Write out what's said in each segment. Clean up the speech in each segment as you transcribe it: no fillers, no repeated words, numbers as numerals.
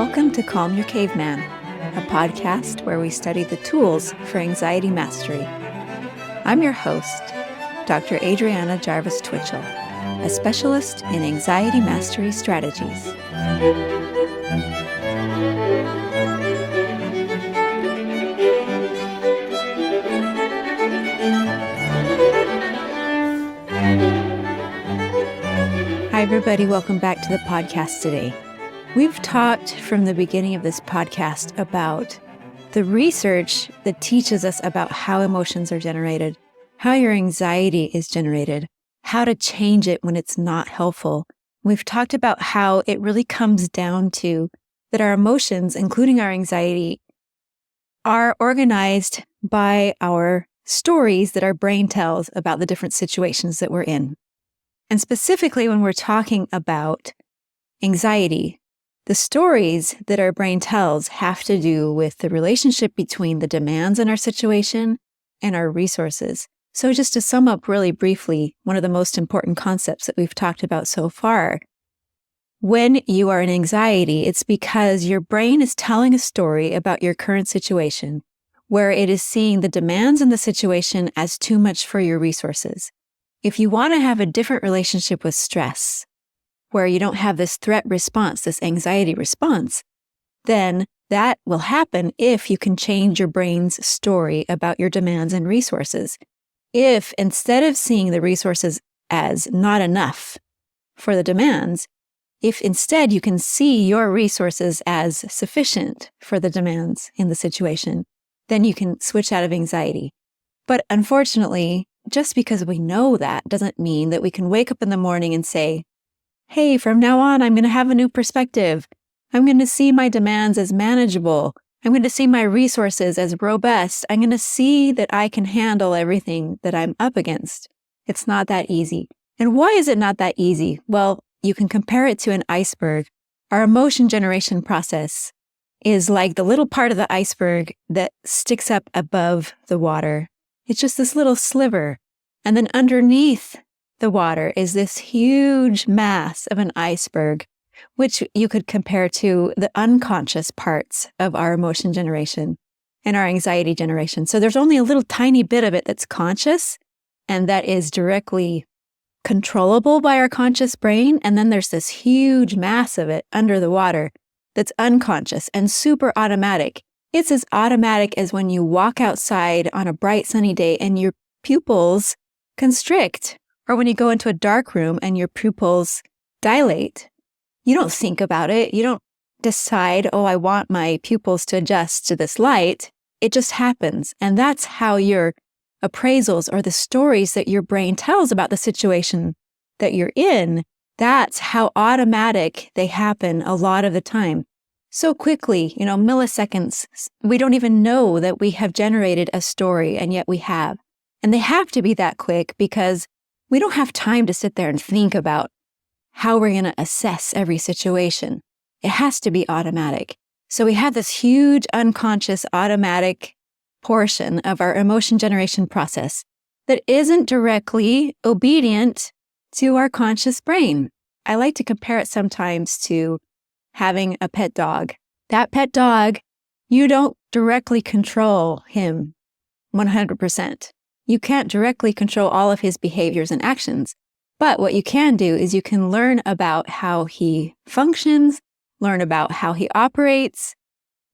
Welcome to Calm Your Caveman, a podcast where we study the tools for anxiety mastery. I'm your host, Dr. Adriana Jarvis Twitchell, a specialist in anxiety mastery strategies. Hi, everybody. Welcome back to the podcast today. We've talked from the beginning of this podcast about the research that teaches us about how emotions are generated, how your anxiety is generated, how to change it when it's not helpful. We've talked about how it really comes down to that our emotions, including our anxiety, are organized by our stories that our brain tells about the different situations that we're in. And specifically, when we're talking about anxiety, the stories that our brain tells have to do with the relationship between the demands in our situation and our resources. So just to sum up really briefly, one of the most important concepts that we've talked about so far, when you are in anxiety, it's because your brain is telling a story about your current situation, where it is seeing the demands in the situation as too much for your resources. If you want to have a different relationship with stress, where you don't have this threat response, this anxiety response, then that will happen if you can change your brain's story about your demands and resources. If instead of seeing the resources as not enough for the demands, if instead you can see your resources as sufficient for the demands in the situation, then you can switch out of anxiety. But unfortunately, just because we know that doesn't mean that we can wake up in the morning and say, hey, from now on, I'm going to have a new perspective. I'm going to see my demands as manageable. I'm going to see my resources as robust. I'm going to see that I can handle everything that I'm up against. It's not that easy. And why is it not that easy? Well, you can compare it to an iceberg. Our emotion generation process is like the little part of the iceberg that sticks up above the water. It's just this little sliver. And then underneath the water is this huge mass of an iceberg, which you could compare to the unconscious parts of our emotion generation and our anxiety generation. So there's only a little tiny bit of it that's conscious and that is directly controllable by our conscious brain. And then there's this huge mass of it under the water that's unconscious and super automatic. It's as automatic as when you walk outside on a bright sunny day and your pupils constrict, or when you go into a dark room and your pupils dilate. You don't think about it. You don't decide, oh, I want my pupils to adjust to this light. It just happens. And that's how your appraisals or the stories that your brain tells about the situation that you're in, that's how automatic they happen a lot of the time. So quickly, milliseconds, we don't even know that we have generated a story, and yet we have. And they have to be that quick because we don't have time to sit there and think about how we're going to assess every situation. It has to be automatic. So we have this huge unconscious automatic portion of our emotion generation process that isn't directly obedient to our conscious brain. I like to compare it sometimes to having a pet dog. That pet dog, you don't directly control him 100%. You can't directly control all of his behaviors and actions. But what you can do is you can learn about how he functions, learn about how he operates,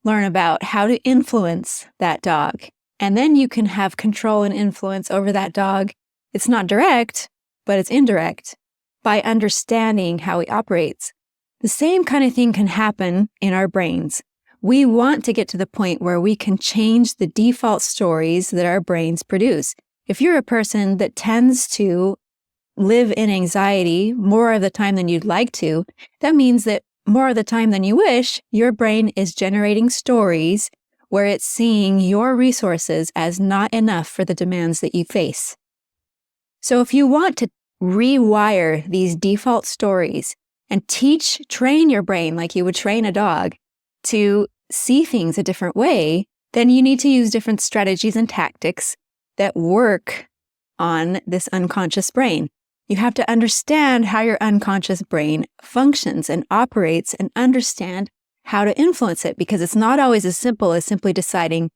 learn about how to influence that dog. And then you can have control and influence over that dog. It's not direct, but it's indirect by understanding how he operates. The same kind of thing can happen in our brains. We want to get to the point where we can change the default stories that our brains produce. If you're a person that tends to live in anxiety more of the time than you'd like to, that means that more of the time than you wish, your brain is generating stories where it's seeing your resources as not enough for the demands that you face. So if you want to rewire these default stories and train your brain like you would train a dog to see things a different way, then you need to use different strategies and tactics that work on this unconscious brain. You have to understand how your unconscious brain functions and operates and understand how to influence it, because it's not always as simple as simply deciding,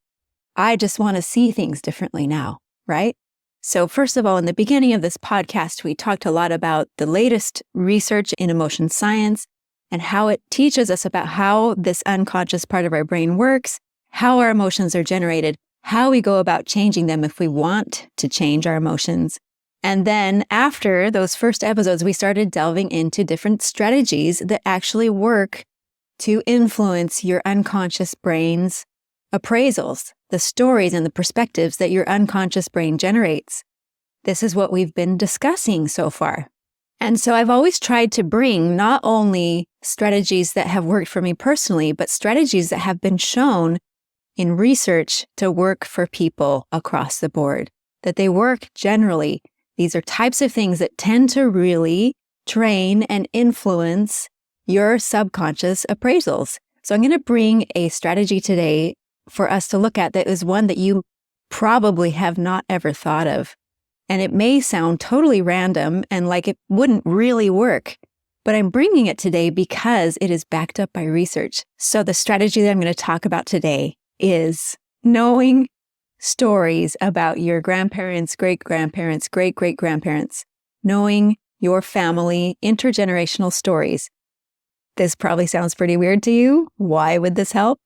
I just want to see things differently now, right? So first of all, in the beginning of this podcast, we talked a lot about the latest research in emotion science and how it teaches us about how this unconscious part of our brain works, how our emotions are generated, how we go about changing them if we want to change our emotions. And then after those first episodes, we started delving into different strategies that actually work to influence your unconscious brain's appraisals, the stories and the perspectives that your unconscious brain generates. This is what we've been discussing so far. And so I've always tried to bring not only strategies that have worked for me personally, but strategies that have been shown in research to work for people across the board, that they work generally. These are types of things that tend to really train and influence your subconscious appraisals. So I'm going to bring a strategy today for us to look at that is one that you probably have not ever thought of. And it may sound totally random and like it wouldn't really work, but I'm bringing it today because it is backed up by research. So the strategy that I'm going to talk about today is knowing stories about your grandparents, great-grandparents, great-great-grandparents, knowing your family, intergenerational stories. This probably sounds pretty weird to you. Why would this help?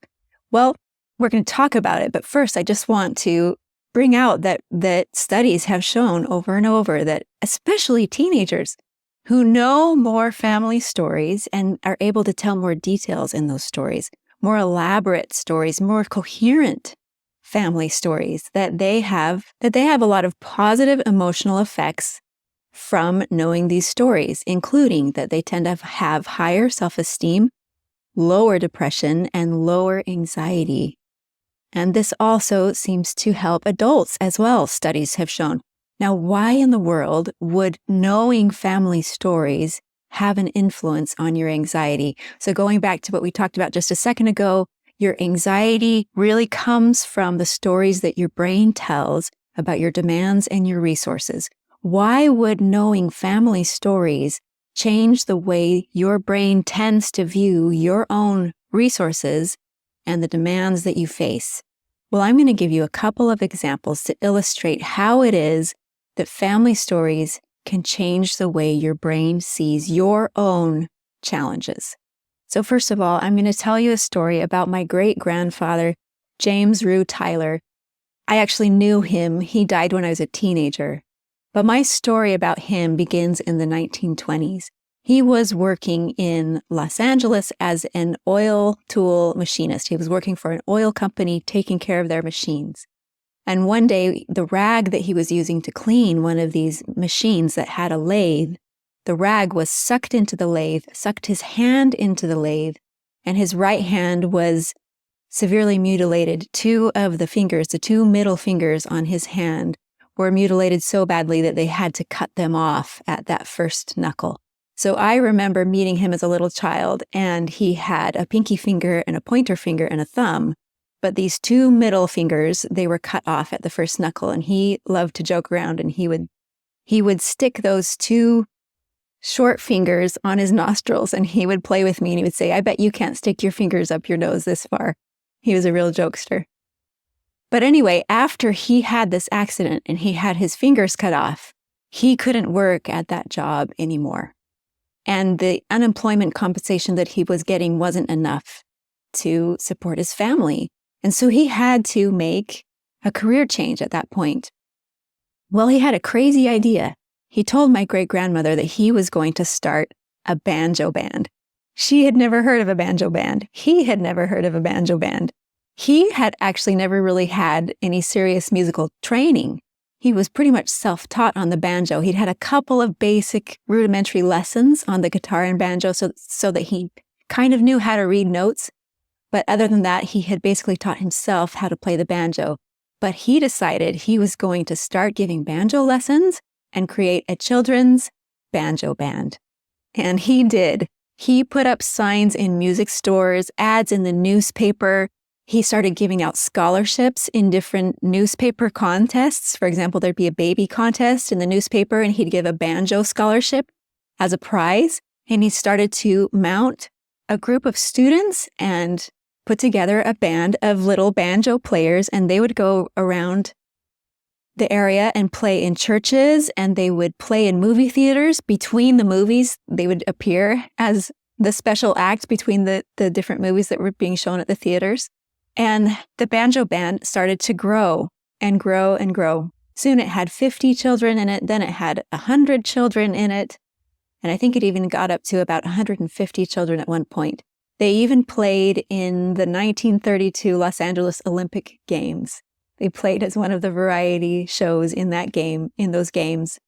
Well, we're going to talk about it, but first I just want to bring out that studies have shown over and over that especially teenagers who know more family stories and are able to tell more details in those stories, more elaborate stories, more coherent family stories, that they have a lot of positive emotional effects from knowing these stories, including that they tend to have higher self-esteem, lower depression, and lower anxiety. And this also seems to help adults as well, studies have shown. Now, why in the world would knowing family stories have an influence on your anxiety? So going back to what we talked about just a second ago, your anxiety really comes from the stories that your brain tells about your demands and your resources. Why would knowing family stories change the way your brain tends to view your own resources and the demands that you face? Well, I'm going to give you a couple of examples to illustrate how it is that family stories can change the way your brain sees your own challenges. So first of all, I'm going to tell you a story about my great-grandfather, James Rue Tyler. I actually knew him. He died when I was a teenager. But my story about him begins in the 1920s. He was working in Los Angeles as an oil tool machinist. He was working for an oil company, taking care of their machines. And one day, the rag that he was using to clean one of these machines that had a lathe, the rag was sucked into the lathe, sucked his hand into the lathe, and his right hand was severely mutilated. Two of the fingers, the two middle fingers on his hand, were mutilated so badly that they had to cut them off at that first knuckle. So I remember meeting him as a little child, and he had a pinky finger and a pointer finger and a thumb. But these two middle fingers, they were cut off at the first knuckle, and he loved to joke around, and he would stick those two short fingers on his nostrils, and he would play with me, and he would say, I bet you can't stick your fingers up your nose this far. He was a real jokester. But anyway, after he had this accident and he had his fingers cut off, he couldn't work at that job anymore. And the unemployment compensation that he was getting wasn't enough to support his family. And so he had to make a career change at that point. Well, he had a crazy idea. He told my great-grandmother that he was going to start a banjo band. She had never heard of a banjo band. He had never heard of a banjo band. He had actually never really had any serious musical training. He was pretty much self-taught on the banjo. He'd had a couple of basic rudimentary lessons on the guitar and banjo so that he kind of knew how to read notes. But other than that, he had basically taught himself how to play the banjo. But he decided he was going to start giving banjo lessons and create a children's banjo band. And he did. He put up signs in music stores, ads in the newspaper. He started giving out scholarships in different newspaper contests. For example, there'd be a baby contest in the newspaper, and he'd give a banjo scholarship as a prize. And he started to mount a group of students and put together a band of little banjo players, and they would go around the area and play in churches, and they would play in movie theaters. Between the movies, they would appear as the special act between the different movies that were being shown at the theaters. And the banjo band started to grow and grow and grow. Soon it had 50 children in it, then it had 100 children in it, and I think it even got up to about 150 children at one point. They even played in the 1932 Los Angeles Olympic Games. They played as one of the variety shows in those games.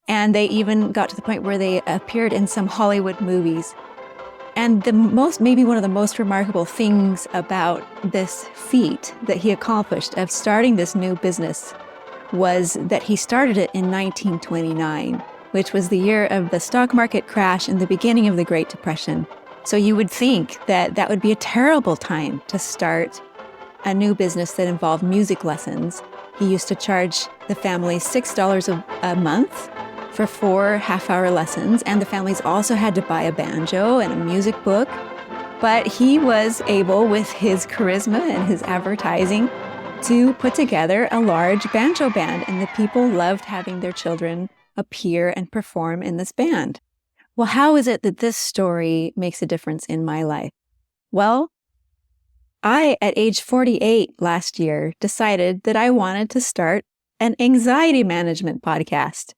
And they even got to the point where they appeared in some Hollywood movies. And maybe one of the most remarkable things about this feat that he accomplished of starting this new business was that he started it in 1929, which was the year of the stock market crash and the beginning of the Great Depression. So you would think that that would be a terrible time to start a new business that involved music lessons. He used to charge the family $6 a month for 4 half-hour lessons, and the families also had to buy a banjo and a music book. But he was able, with his charisma and his advertising, to put together a large banjo band, and the people loved having their children appear and perform in this band. Well, how is it that this story makes a difference in my life? Well, I, at age 48 last year, decided that I wanted to start an anxiety management podcast.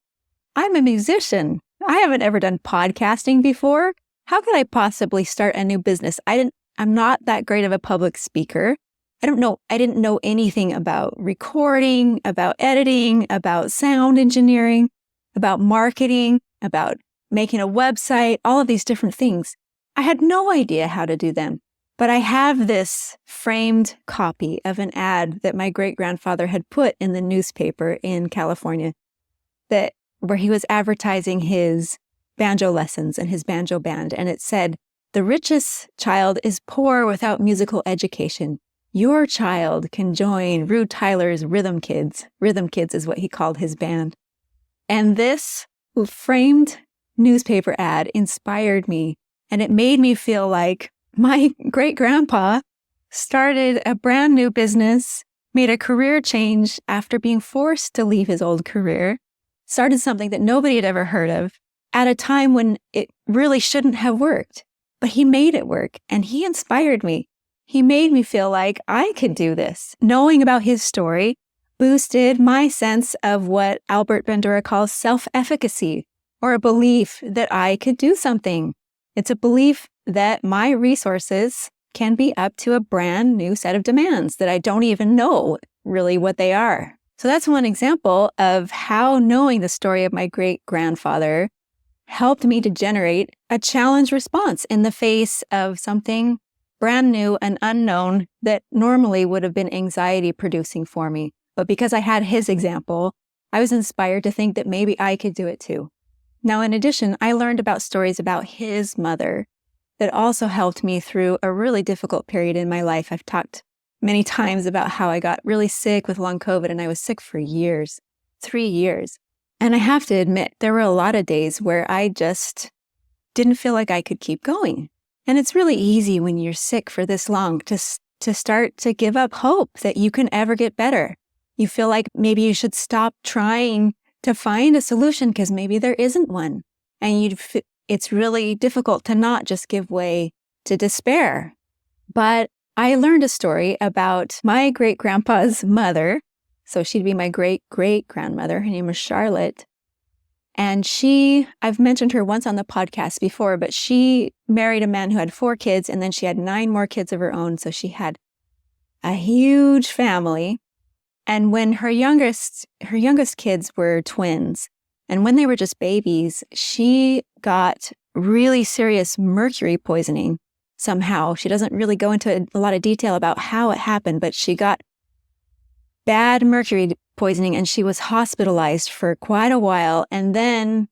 I'm a musician. I haven't ever done podcasting before. How could I possibly start a new business? I'm not that great of a public speaker. I didn't know anything about recording, about editing, about sound engineering, about marketing, about making a website, all of these different things. I had no idea how to do them. But I have this framed copy of an ad that my great-grandfather had put in the newspaper in California where he was advertising his banjo lessons and his banjo band. And it said, "The richest child is poor without musical education. Your child can join Rue Tyler's Rhythm Kids." Rhythm Kids is what he called his band. And this framed newspaper ad inspired me, and it made me feel like my great-grandpa started a brand new business, made a career change after being forced to leave his old career, started something that nobody had ever heard of at a time when it really shouldn't have worked. But he made it work, and he inspired me. He made me feel like I could do this. Knowing about his story boosted my sense of what Albert Bandura calls self-efficacy, or a belief that I could do something. It's a belief that my resources can be up to a brand new set of demands that I don't even know really what they are. So that's one example of how knowing the story of my great-grandfather helped me to generate a challenge response in the face of something brand new and unknown that normally would have been anxiety producing for me. But because I had his example, I was inspired to think that maybe I could do it too. Now, in addition, I learned about stories about his mother that also helped me through a really difficult period in my life. I've talked many times about how I got really sick with long COVID, and I was sick for years, 3 years. And I have to admit, there were a lot of days where I just didn't feel like I could keep going. And it's really easy when you're sick for this long to start to give up hope that you can ever get better. You feel like maybe you should stop trying to find a solution because maybe there isn't one. And it's really difficult to not just give way to despair. But I learned a story about my great-grandpa's mother. So she'd be my great-great-grandmother. Her name was Charlotte. And I've mentioned her once on the podcast before, but she married a man who had 4 kids, and then she had 9 more kids of her own. So she had a huge family. And when her youngest kids were twins, and when they were just babies, she got really serious mercury poisoning somehow. She doesn't really go into a lot of detail about how it happened, but she got bad mercury poisoning and she was hospitalized for quite a while. And then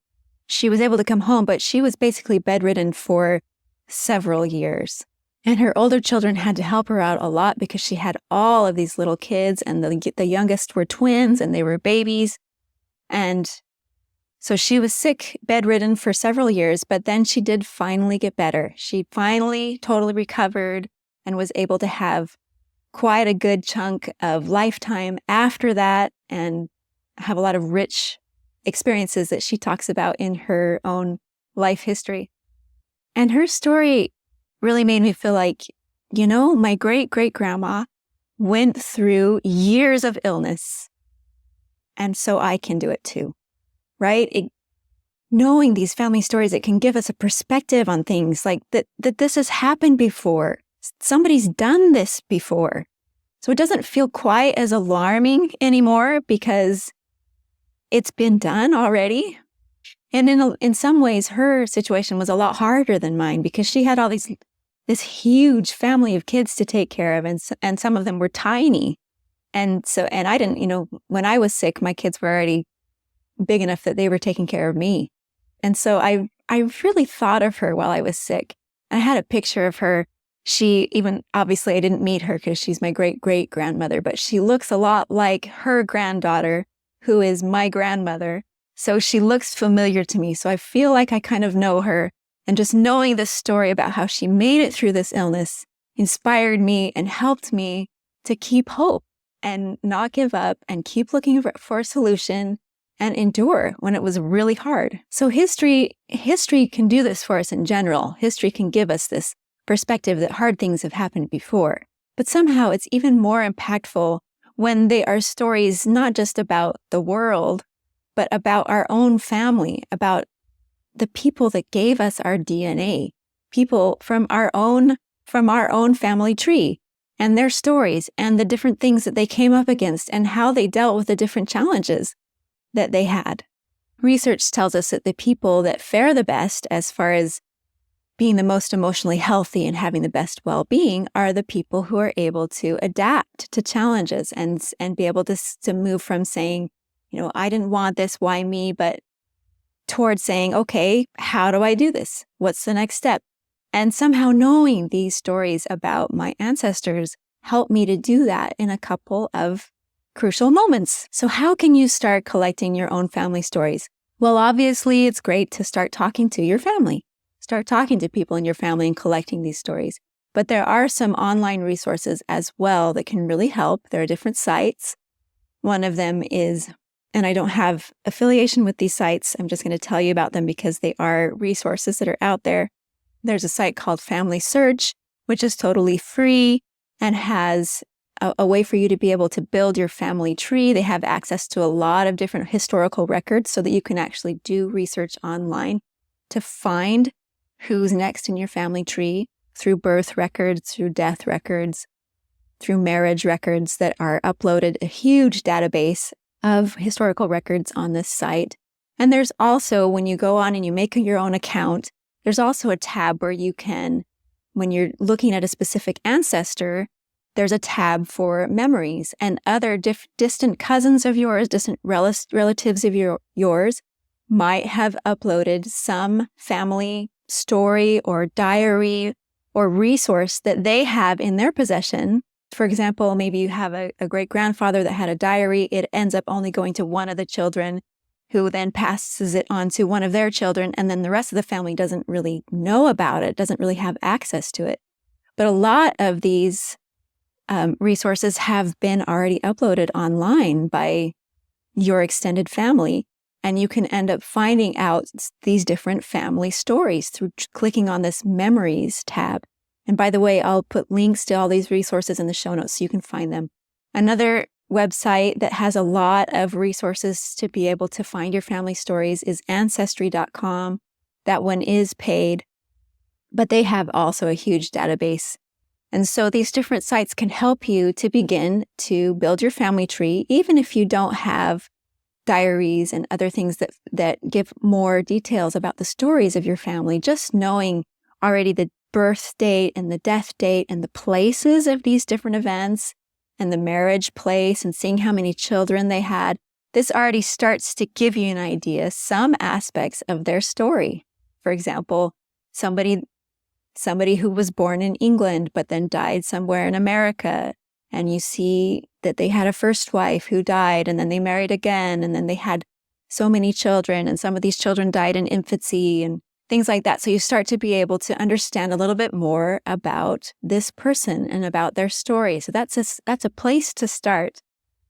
she was able to come home, but she was basically bedridden for several years. And her older children had to help her out a lot because she had all of these little kids, and the youngest were twins and they were babies. And So she was sick, bedridden for several years, but then she did finally get better. She finally totally recovered and was able to have quite a good chunk of lifetime after that and have a lot of rich experiences that she talks about in her own life history. And her story really made me feel like, my great-great-grandma went through years of illness, and so I can do it too, right? Knowing these family stories, it can give us a perspective on things like that this has happened before. Somebody's done this before. So it doesn't feel quite as alarming anymore because it's been done already. And in some ways, her situation was a lot harder than mine because she had this huge family of kids to take care of, and some of them were tiny. And I didn't, when I was sick, my kids were already big enough that they were taking care of me. And so I really thought of her while I was sick. And I had a picture of her. Obviously I didn't meet her because she's my great-great-grandmother, but she looks a lot like her granddaughter, who is my grandmother. So she looks familiar to me. So I feel like I kind of know her. And just knowing this story about how she made it through this illness inspired me and helped me to keep hope and not give up and keep looking for a solution and endure when it was really hard. So history can do this for us in general. History can give us this perspective that hard things have happened before. But somehow it's even more impactful when they are stories not just about the world, but about our own family, about the people that gave us our DNA, people from our own family tree, and their stories and the different things that they came up against and how they dealt with the different challenges that they had. Research tells us that the people that fare the best as far as being the most emotionally healthy and having the best well-being are the people who are able to adapt to challenges and be able to move from saying, I didn't want this, why me, but towards saying, okay, how do I do this? What's the next step? And somehow knowing these stories about my ancestors helped me to do that in a couple of crucial moments. So how can you start collecting your own family stories? Well, obviously, it's great to start talking to your family. Start talking to people in your family and collecting these stories. But there are some online resources as well that can really help. There are different sites. One of them is, and I don't have affiliation with these sites, I'm just going to tell you about them because they are resources that are out there. There's a site called Family Search, which is totally free and has a way for you to be able to build your family tree. They have access to a lot of different historical records so that you can actually do research online to find who's next in your family tree through birth records, through death records, through marriage records that are uploaded, a huge database of historical records on this site. And there's also, when you go on and you make your own account, there's also a tab where you can, when you're looking at a specific ancestor, there's a tab for memories and other distant cousins of yours, distant relatives of yours might have uploaded some family story or diary or resource that they have in their possession. For example, maybe you have a great-grandfather that had a diary. It ends up only going to one of the children who then passes it on to one of their children, and then the rest of the family doesn't really know about it, doesn't really have access to it. But a lot of these resources have been already uploaded online by your extended family, and you can end up finding out these different family stories through clicking on this Memories tab. And by the way, I'll put links to all these resources in the show notes so you can find them. Another website that has a lot of resources to be able to find your family stories is ancestry.com. That one is paid, but they have also a huge database. And so these different sites can help you to begin to build your family tree, even if you don't have diaries and other things that give more details about the stories of your family. Just knowing already the birth date and the death date and the places of these different events and the marriage place and seeing how many children they had, this already starts to give you an idea, some aspects of their story. For example, somebody who was born in England but then died somewhere in America, and you see that they had a first wife who died and then they married again and then they had so many children, and some of these children died in infancy and things like that. So you start to be able to understand a little bit more about this person and about their story. So that's a place to start.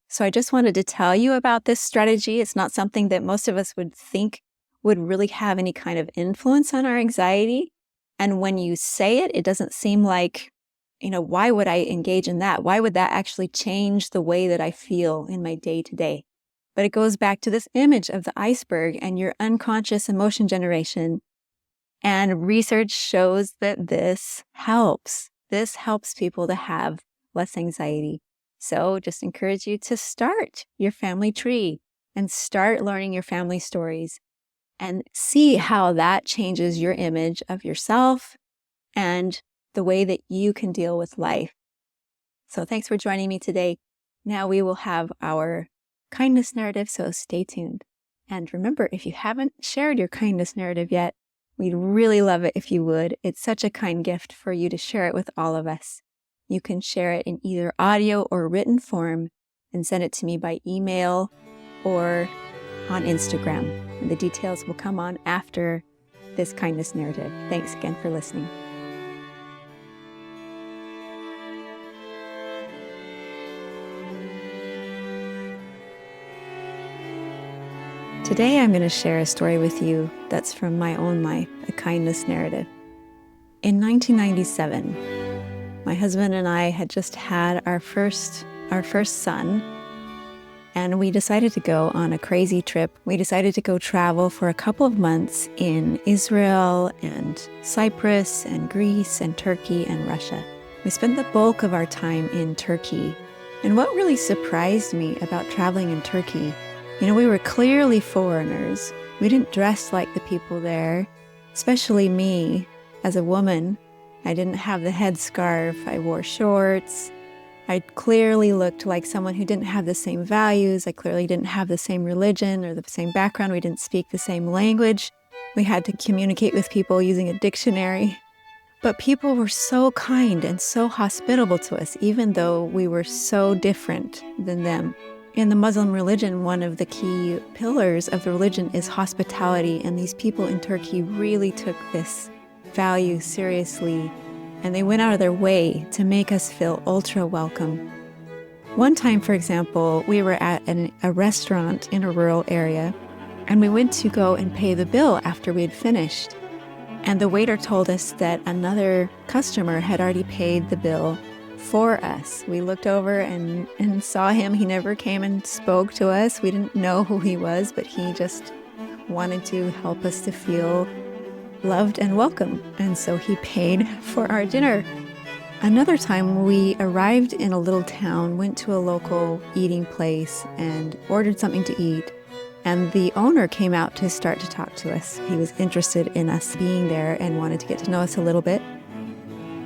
So I just wanted to tell you about this strategy. It's not something that most of us would think would really have any kind of influence on our anxiety. And when you say it, it doesn't seem like, why would I engage in that? Why would that actually change the way that I feel in my day-to-day? But it goes back to this image of the iceberg and your unconscious emotion generation. And research shows that this helps. This helps people to have less anxiety. So just encourage you to start your family tree and start learning your family stories and see how that changes your image of yourself and the way that you can deal with life. So thanks for joining me today. Now we will have our kindness narrative, so stay tuned. And remember, if you haven't shared your kindness narrative yet, we'd really love it if you would. It's such a kind gift for you to share it with all of us. You can share it in either audio or written form and send it to me by email or on Instagram. And the details will come on after this kindness narrative. Thanks again for listening. Today I'm going to share a story with you that's from my own life, a kindness narrative. In 1997, my husband and I had just had our first son, and we decided to go on a crazy trip. We decided to go travel for a couple of months in Israel and Cyprus and Greece and Turkey and Russia. We spent the bulk of our time in Turkey. And what really surprised me about traveling in Turkey, we were clearly foreigners. We didn't dress like the people there, especially me as a woman. I didn't have the headscarf. I wore shorts. I clearly looked like someone who didn't have the same values. I clearly didn't have the same religion or the same background. We didn't speak the same language. We had to communicate with people using a dictionary. But people were so kind and so hospitable to us, even though we were so different than them. In the Muslim religion, one of the key pillars of the religion is hospitality, and these people in Turkey really took this value seriously, and they went out of their way to make us feel ultra welcome. One time, for example, we were at a restaurant in a rural area, and we went to go and pay the bill after we had finished. And the waiter told us that another customer had already paid the bill for us. We looked over and saw him. He never came and spoke to us. We didn't know who he was, but he just wanted to help us to feel loved and welcome. And so he paid for our dinner. Another time we arrived in a little town, went to a local eating place and ordered something to eat. And the owner came out to start to talk to us. He was interested in us being there and wanted to get to know us a little bit.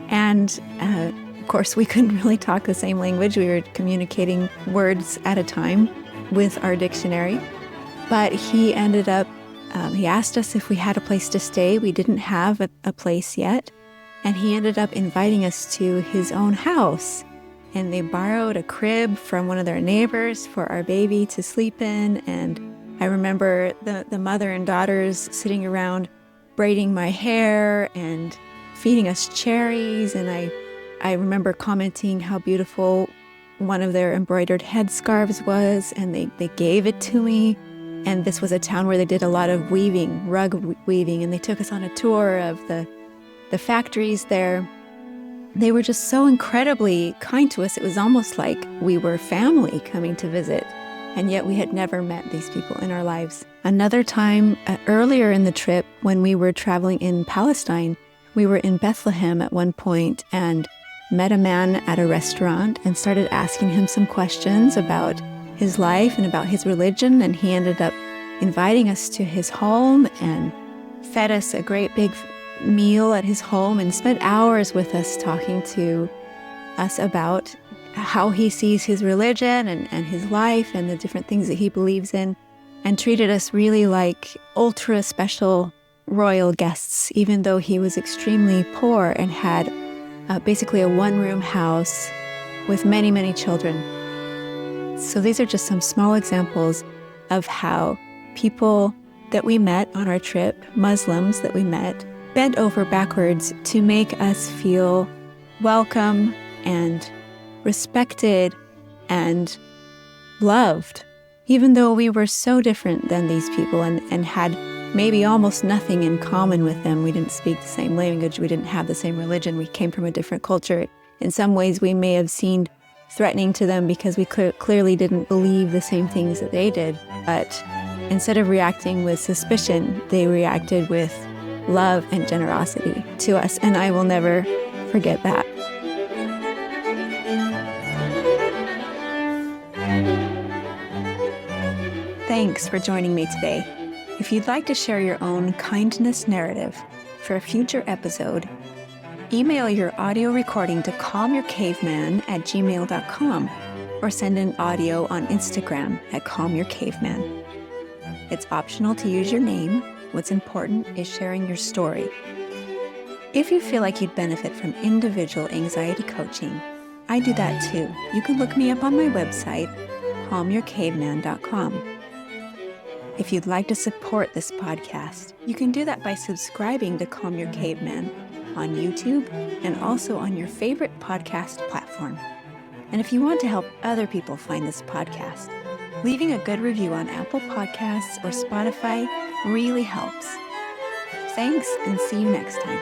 And of course, we couldn't really talk the same language. We were communicating words at a time with our dictionary. But he ended up he asked us if we had a place to stay. We didn't have a place yet. And he ended up inviting us to his own house. And they borrowed a crib from one of their neighbors for our baby to sleep in. And I remember the mother and daughters sitting around braiding my hair and feeding us cherries. And I remember commenting how beautiful one of their embroidered headscarves was. And they gave it to me. And this was a town where they did a lot of weaving, rug weaving, and they took us on a tour of the factories there. They were just so incredibly kind to us. It was almost like we were family coming to visit, and yet we had never met these people in our lives. Another time, earlier in the trip, when we were traveling in Palestine, we were in Bethlehem at one point and met a man at a restaurant and started asking him some questions about his life and about his religion, and he ended up inviting us to his home and fed us a great big meal at his home and spent hours with us talking to us about how he sees his religion and his life and the different things that he believes in, and treated us really like ultra special royal guests, even though he was extremely poor and had basically a one-room house with many, many children. So these are just some small examples of how people that we met on our trip, Muslims that we met, bent over backwards to make us feel welcome and respected and loved, even though we were so different than these people and had maybe almost nothing in common with them. We didn't speak the same language. We didn't have the same religion. We came from a different culture. In some ways, we may have seemed threatening to them because we clearly didn't believe the same things that they did. But instead of reacting with suspicion, they reacted with love and generosity to us. And I will never forget that. Thanks for joining me today. If you'd like to share your own kindness narrative for a future episode, email your audio recording to calmyourcaveman@gmail.com or send an audio on Instagram @calmyourcaveman. It's optional to use your name. What's important is sharing your story. If you feel like you'd benefit from individual anxiety coaching, I do that too. You can look me up on my website, calmyourcaveman.com. If you'd like to support this podcast, you can do that by subscribing to Calm Your Caveman on YouTube and also on your favorite podcast platform. And if you want to help other people find this podcast, leaving a good review on Apple Podcasts or Spotify really helps. Thanks, and see you next time.